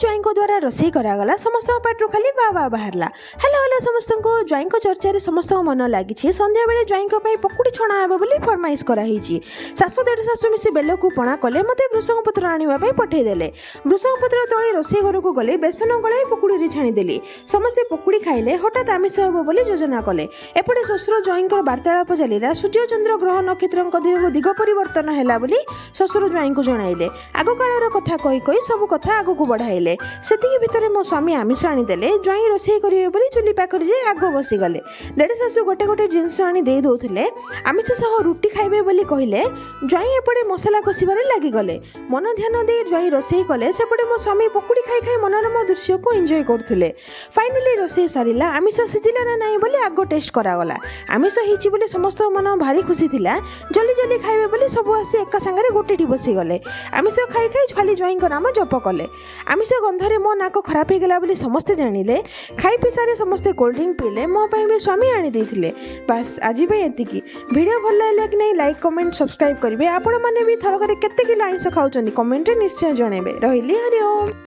ज्वाई द्वारा रोसई करागला समस्त पेट्रु खाली बा बा बाहरला। हेलो हेलो समस्त को ज्वाई चर्चा समस्त मन लगी संध्या बेले ज्वाई पकुड़ी छणा हे बोली फरमाइश कराई। सासु देढ़ सासु मिसी बेल को पणा कले मते भृषंग पत्र आने पठेदेले। भृषंग पत्र तले रोसई घर को गले बेसन गलाई पकुड़ी छाणीदेली। समस्ते पकुड़ी खाइले हठात आमिष हे बोली योजना कले। एपटे श्वशुर ज्वाई वार्तालाप चलला। सूर्य चंद्र ग्रह नक्षत्र दिग परिवर्तन है बोली श्वशुर ज्वाई को जणाइले। आग कालर कथा कही कही सब कथा आग को बढ़ाइले। सेतिकी भितर मो स्वामी आमिष आनीदेले। ज्वाई रोसई करिवे बोली चुली पाखरे जे आग बसीगले। देढ़ सासु गोटे गोटे जिनस आनी दे दौले। आमिष सह रुटी खाइबे बोली कहिले। ज्वाई एपटे मसला कषिबारे लागिगले। मन ध्यान दे ज्वाई रोसई कले। सेपटे मो स्वामी पकुड़ी खाई खाई मनोरम दृश्य को एंजॉय करथुले। फाइनली रोसई सरिला। आमिष सिझिला ना नाही बोली आग टेस्ट करागला। आमिष हिची बोली समस्त मन भारी खुशी थिला। जल्दी जल्दी खाइबे बोली सब आसी एका संगे गोटेठी बसीगले। आमिष खाई खाई खाली ज्वाई नाम जप कले। आमिष गंधरे मो नाक खराब हो गला बोली समस्ते जानिले। खाई पी सारे समस्ते कोल्ड ड्रिंक पीले। मो पाई भी स्वामी आनी देथिले। बस आज भाई एतिकी। वीडियो भल लागला कि नहीं लाइक कमेंट सब्सक्राइब करिवे। आपण माने भी थरकरे केते किलो आइंस खाउचंदी कमेंट रे निश्चय जणेबे। रहिली हरि ओम।